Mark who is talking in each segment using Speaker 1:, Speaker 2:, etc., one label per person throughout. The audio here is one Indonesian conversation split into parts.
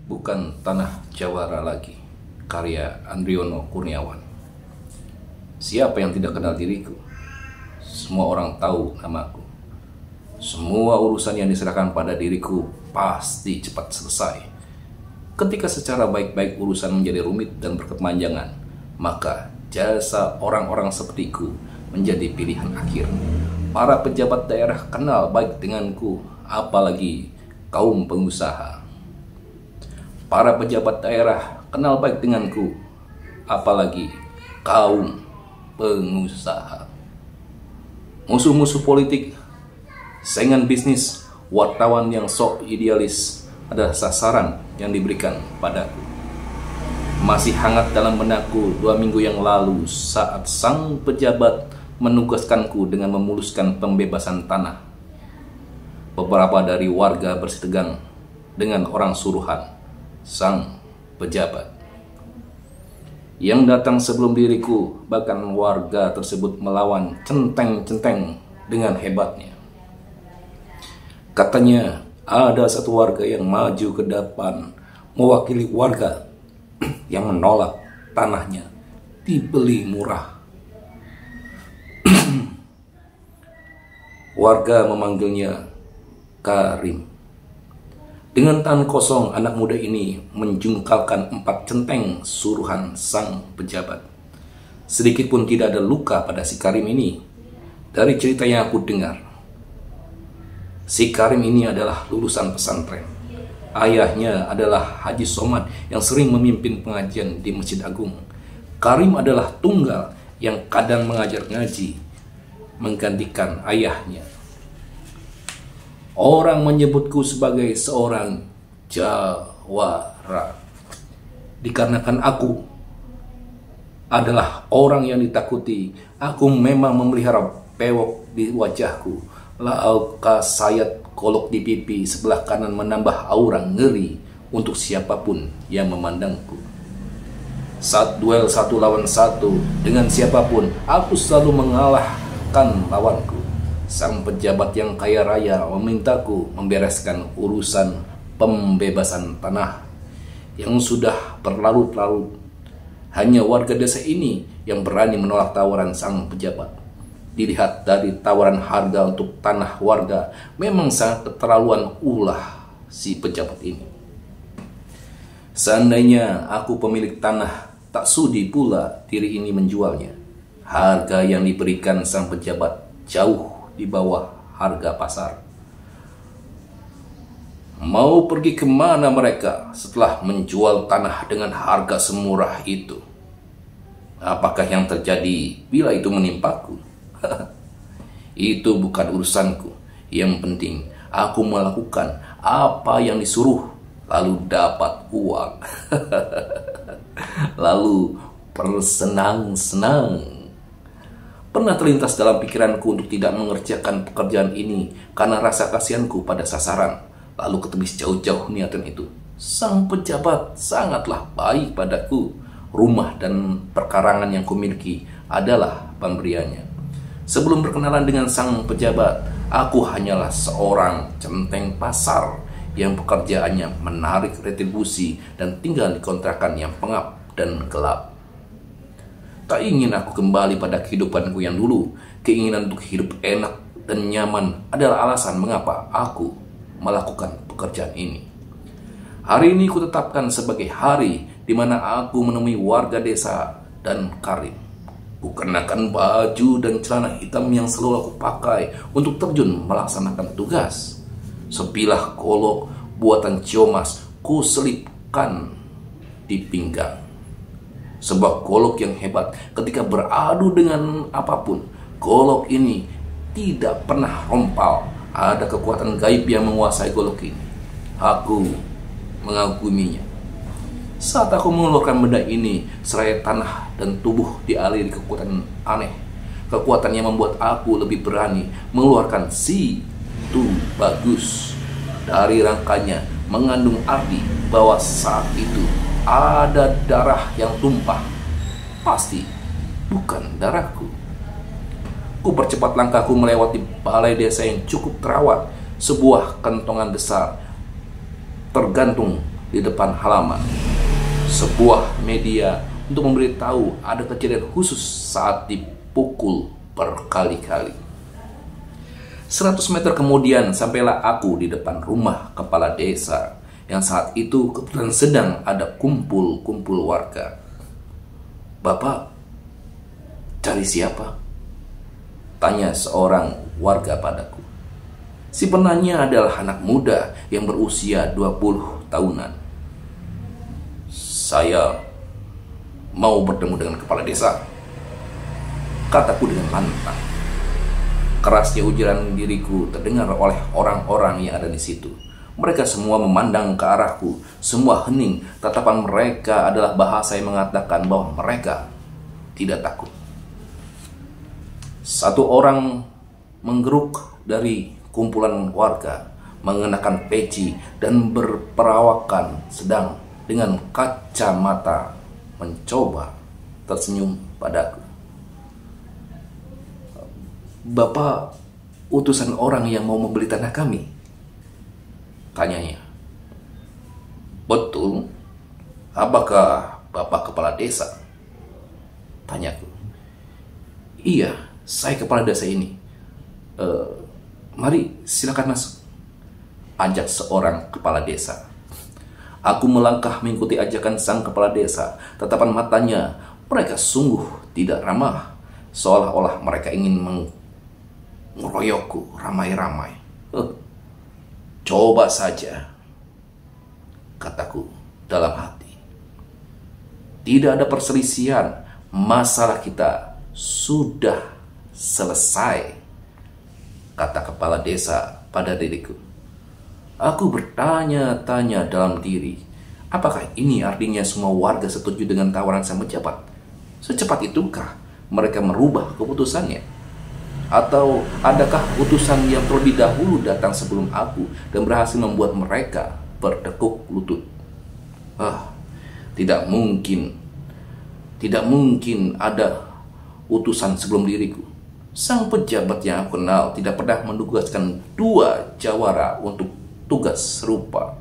Speaker 1: Bukan tanah jawara lagi, karya Andriono Kurniawan. Siapa yang tidak kenal diriku? Semua orang tahu namaku. Semua urusan yang diserahkan pada diriku pasti cepat selesai. Ketika secara baik-baik urusan menjadi rumit dan berkepanjangan, maka jasa orang-orang sepertiku menjadi pilihan akhir. Para pejabat daerah kenal baik denganku, apalagi kaum pengusaha. Para pejabat daerah kenal baik denganku, apalagi kaum pengusaha. Musuh-musuh politik, saingan bisnis, wartawan yang sok idealis adalah sasaran yang diberikan padaku. Masih hangat dalam benakku 2 minggu yang lalu saat sang pejabat menugaskanku dengan memuluskan pembebasan tanah. Beberapa dari warga bersitegang dengan orang suruhan sang pejabat. Yang datang sebelum diriku, bahkan warga tersebut melawan centeng-centeng dengan hebatnya. Katanya ada satu warga yang maju ke depan mewakili warga yang menolak tanahnya dibeli murah. Warga memanggilnya Karim. Dengan tangan kosong, anak muda ini menjungkalkan 4 centeng suruhan sang pejabat. Sedikit pun tidak ada luka pada si Karim ini. Dari cerita yang aku dengar, si Karim ini adalah lulusan pesantren. Ayahnya adalah Haji Somad yang sering memimpin pengajian di Masjid Agung. Karim adalah tunggal yang kadang mengajar ngaji, menggantikan ayahnya. Orang menyebutku sebagai seorang jawara dikarenakan aku adalah orang yang ditakuti. Aku memang memelihara pewok di wajahku, lauka sayat kolok di pipi sebelah kanan menambah aura ngeri untuk siapapun yang memandangku. Saat duel 1 lawan 1 dengan siapapun, aku selalu mengalahkan lawanku. Sang pejabat yang kaya raya memintaku membereskan urusan pembebasan tanah yang sudah berlarut-larut. Hanya warga desa ini yang berani menolak tawaran sang pejabat. Dilihat dari tawaran harga untuk tanah warga, memang sangat keterlaluan ulah si pejabat ini. Seandainya aku pemilik tanah, tak sudi pula diri ini menjualnya. Harga yang diberikan sang pejabat jauh di bawah harga pasar. Mau pergi kemana mereka setelah menjual tanah dengan harga semurah itu? Apakah yang terjadi bila itu menimpaku? Itu bukan urusanku. Yang penting aku melakukan apa yang disuruh, lalu dapat uang. Lalu bersenang-senang. Pernah terlintas dalam pikiranku untuk tidak mengerjakan pekerjaan ini karena rasa kasihanku pada sasaran. Lalu ketebis jauh-jauh niatan itu. Sang pejabat sangatlah baik padaku. Rumah dan perkarangan yang kumiliki adalah pemberiannya. Sebelum berkenalan dengan sang pejabat, aku hanyalah seorang centeng pasar yang pekerjaannya menarik retribusi dan tinggal di kontrakan yang pengap dan gelap. Tak ingin aku kembali pada kehidupanku yang dulu. Keinginan untuk hidup enak dan nyaman adalah alasan mengapa aku melakukan pekerjaan ini. Hari ini kutetapkan sebagai hari di mana aku menemui warga desa dan Karim. Kukenakan baju dan celana hitam yang selalu aku pakai untuk terjun melaksanakan tugas. Sebilah golok buatan Ciomas ku selipkan di pinggang. Sebuah golok yang hebat ketika beradu dengan apapun. Golok ini tidak pernah rompal. Ada kekuatan gaib yang menguasai golok ini. Aku mengaguminya. Saat aku mengeluarkan benda ini, seraya tanah dan tubuh dialiri kekuatan aneh. Kekuatan yang membuat aku lebih berani mengeluarkan si tu bagus. Dari rangkanya mengandung arti bahwa saat itu ada darah yang tumpah. Pasti bukan darahku. Ku percepat langkahku melewati balai desa yang cukup terawat. Sebuah kentongan besar tergantung di depan halaman. Sebuah media untuk memberitahu ada kejadian khusus saat dipukul berkali-kali. 100 meter kemudian sampailah aku di depan rumah kepala desa yang saat itu kebetulan sedang ada kumpul-kumpul warga. "Bapak cari siapa?" tanya seorang warga padaku. Si penanya adalah anak muda yang berusia 20 tahunan. "Saya mau bertemu dengan kepala desa," kataku dengan lantang. Kerasnya ujaran diriku terdengar oleh orang-orang yang ada di situ. Mereka semua memandang ke arahku, semua hening. Tatapan mereka adalah bahasa yang mengatakan bahwa mereka tidak takut. Satu orang menggeruk dari kumpulan warga, mengenakan peci dan berperawakan sedang dengan kacamata mencoba tersenyum padaku. "Bapak utusan orang yang mau membeli tanah kami?" tanyanya. "Betul. Apakah Bapak kepala desa?" tanyaku. "Iya, saya kepala desa ini. Mari silakan masuk," ajak seorang kepala desa. Aku melangkah mengikuti ajakan sang kepala desa. Tatapan matanya mereka sungguh tidak ramah, seolah-olah mereka ingin mengeroyokku ramai-ramai. "Coba saja," kataku dalam hati. "Tidak ada perselisihan, masalah kita sudah selesai," kata kepala desa pada diriku. Aku bertanya-tanya dalam diri, apakah ini artinya semua warga setuju dengan tawaran sang pejabat? Secepat itukah mereka merubah keputusannya? Atau adakah utusan yang terlebih dahulu datang sebelum aku dan berhasil membuat mereka bertekuk lutut? Tidak mungkin. Tidak mungkin ada utusan sebelum diriku. Sang pejabat yang aku kenal tidak pernah menugaskan 2 jawara untuk tugas serupa.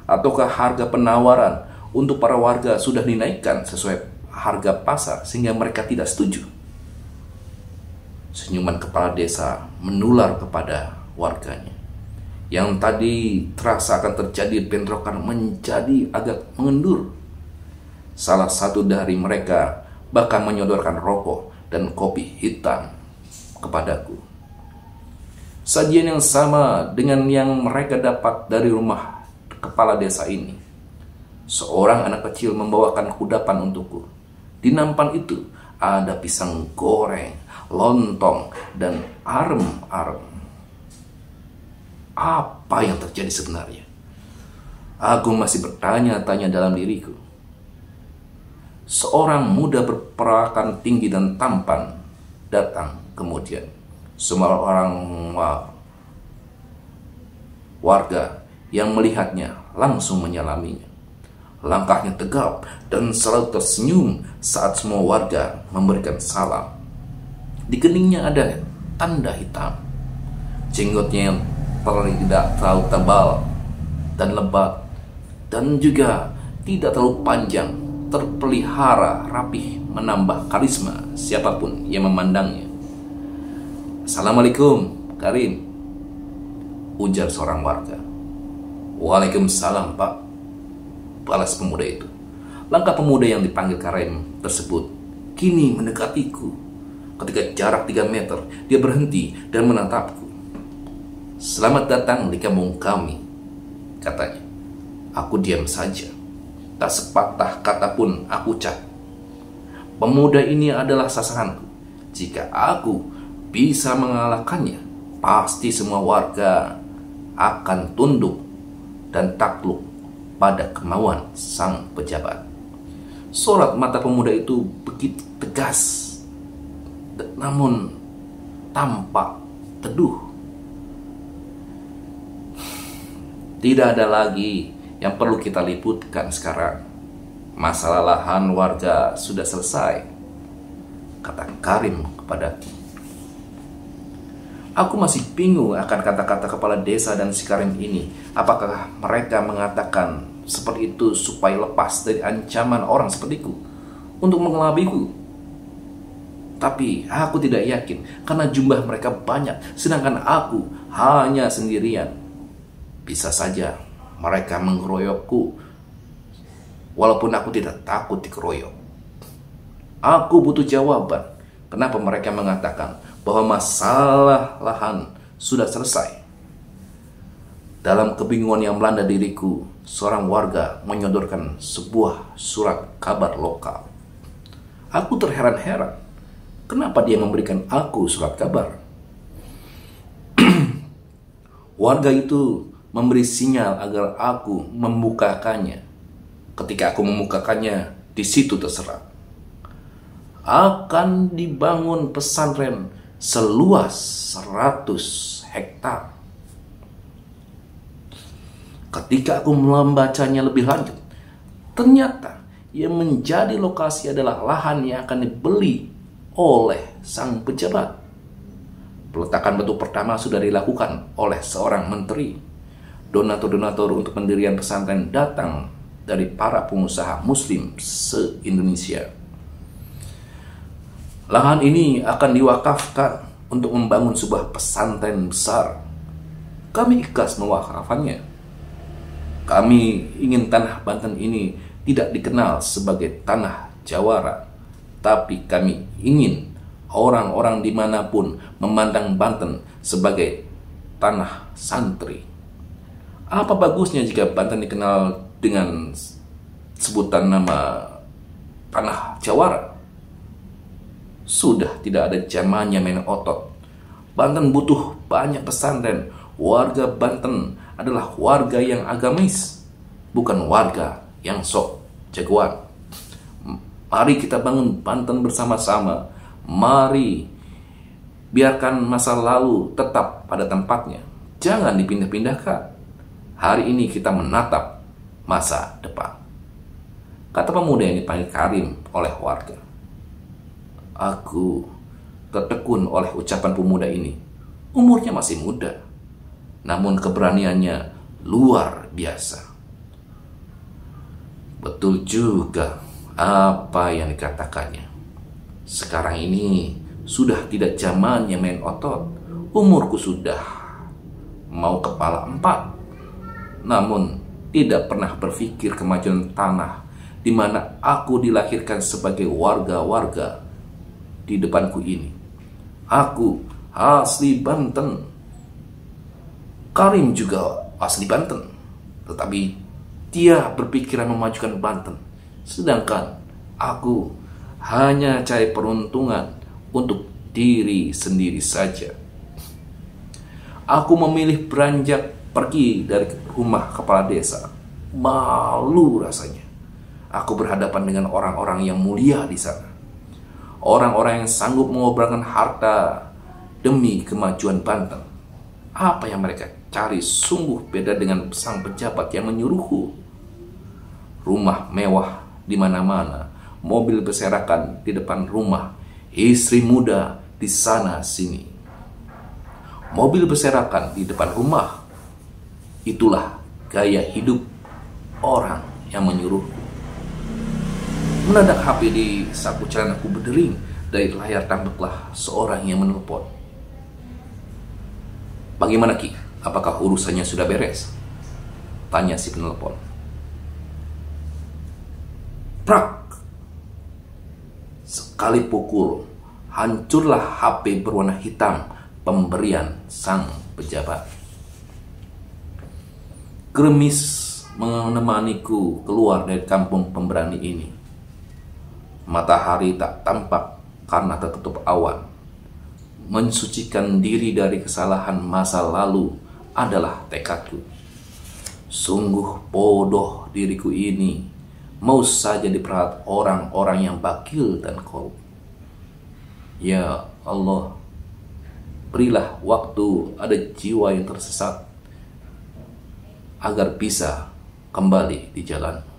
Speaker 1: Ataukah harga penawaran untuk para warga sudah dinaikkan sesuai harga pasar sehingga mereka tidak setuju? Senyuman kepala desa menular kepada warganya. Yang tadi terasa akan terjadi bentrokan menjadi agak mengendur. Salah satu dari mereka bahkan menyodorkan rokok dan kopi hitam kepadaku. Sajian yang sama dengan yang mereka dapat dari rumah kepala desa ini. Seorang anak kecil membawakan kudapan untukku. Di nampan itu ada pisang goreng, lontong, dan arem-arem. Apa yang terjadi sebenarnya? Aku masih bertanya-tanya dalam diriku. Seorang muda berperawakan tinggi dan tampan datang kemudian. Semua orang warga yang melihatnya langsung menyalaminya. Langkahnya tegap dan selalu tersenyum saat semua warga memberikan salam. Di keningnya ada tanda hitam. Jenggotnya yang tidak terlalu tebal dan lebat, dan juga tidak terlalu panjang, terpelihara rapih, menambah karisma siapapun yang memandangnya. "Assalamualaikum, Karim," ujar seorang warga. "Waalaikumsalam, Pak," balas pemuda itu. Langkah pemuda yang dipanggil Karim tersebut kini mendekatiku. Ketika jarak 3 meter, dia berhenti dan menatapku. "Selamat datang di kampung kami," katanya. Aku diam saja. Tak sepatah kata pun aku ucap. Pemuda ini adalah sasaranku. Jika aku bisa mengalahkannya, pasti semua warga akan tunduk dan takluk pada kemauan sang pejabat. Sorot mata pemuda itu begitu tegas, namun tampak teduh. Tidak ada lagi yang perlu kita liputkan sekarang. Masalah lahan warga sudah selesai, kata Karim kepadaku. Aku masih bingung akan kata-kata kepala desa dan si Karim ini. Apakah mereka mengatakan seperti itu supaya lepas dari ancaman orang sepertiku untuk mengelabiku. Tapi aku tidak yakin karena jumlah mereka banyak, sedangkan aku hanya sendirian. Bisa saja mereka mengeroyokku, walaupun aku tidak takut dikeroyok. Aku butuh jawaban. Kenapa mereka mengatakan bahwa masalah lahan sudah selesai? Dalam kebingungan yang melanda diriku, seorang warga menyodorkan sebuah surat kabar lokal. Aku terheran-heran. Kenapa dia memberikan aku surat kabar? Warga itu memberi sinyal agar aku membukakannya. Ketika aku membukakannya, di situ terserap. Akan dibangun pesantren seluas 100 hektar. Ketika aku membacanya lebih lanjut, ternyata yang menjadi lokasi adalah lahan yang akan dibeli oleh sang pejabat. Peletakan batu pertama sudah dilakukan oleh seorang menteri. Donatur-donatur untuk pendirian pesantren datang dari para pengusaha muslim se-Indonesia. Lahan ini akan diwakafkan untuk membangun sebuah pesantren besar. Kami ikhlas mewakafannya. Kami ingin tanah Banten ini tidak dikenal sebagai tanah jawara, tapi kami ingin orang-orang dimanapun memandang Banten sebagai tanah santri. Apa bagusnya jika Banten dikenal dengan sebutan nama tanah jawara? Sudah tidak ada zamannya main otot. Banten butuh banyak pesantren. Warga Banten adalah warga yang agamis, bukan warga yang sok jagoan. Mari kita bangun Banten bersama-sama. Mari biarkan masa lalu tetap pada tempatnya. Jangan dipindah-pindahkan. Hari ini kita menatap masa depan. Kata pemuda yang dipanggil Karim oleh warga. Aku tertekun oleh ucapan pemuda ini. Umurnya masih muda, namun keberaniannya luar biasa. Betul juga apa yang dikatakannya. Sekarang ini sudah tidak zamannya main otot. Umurku sudah mau kepala 4, namun tidak pernah berpikir kemajuan tanah di mana aku dilahirkan sebagai warga-warga di depanku ini. Aku asli Banten. Karim juga asli Banten, tetapi dia berpikiran memajukan Banten, sedangkan aku hanya cari peruntungan untuk diri sendiri saja. Aku memilih beranjak pergi dari rumah kepala desa. Malu rasanya. Aku berhadapan dengan orang-orang yang mulia di sana. Orang-orang yang sanggup mengorbankan harta demi kemajuan Banten. Apa yang mereka cari sungguh beda dengan sang pejabat yang menyuruhku. Rumah mewah di mana-mana, mobil berserakan di depan rumah, istri muda di sana sini. Mobil berserakan di depan rumah. Itulah gaya hidup orang yang menyuruhku. Mendadak HP di saku celanaku berdering. Dari layar tampaklah seorang yang menelpon. Bagaimana Ki? Apakah urusannya sudah beres? Tanya si penelpon. Prak! Sekali pukul, hancurlah HP berwarna hitam pemberian sang pejabat. Gerimis menemaniku keluar dari kampung pemberani ini. Matahari tak tampak karena tertutup awan. Mensucikan diri dari kesalahan masa lalu adalah tekadku. Sungguh bodoh diriku ini, mau saja diperat orang-orang yang bakil dan korup. Ya Allah, berilah waktu ada jiwa yang tersesat agar bisa kembali di jalan.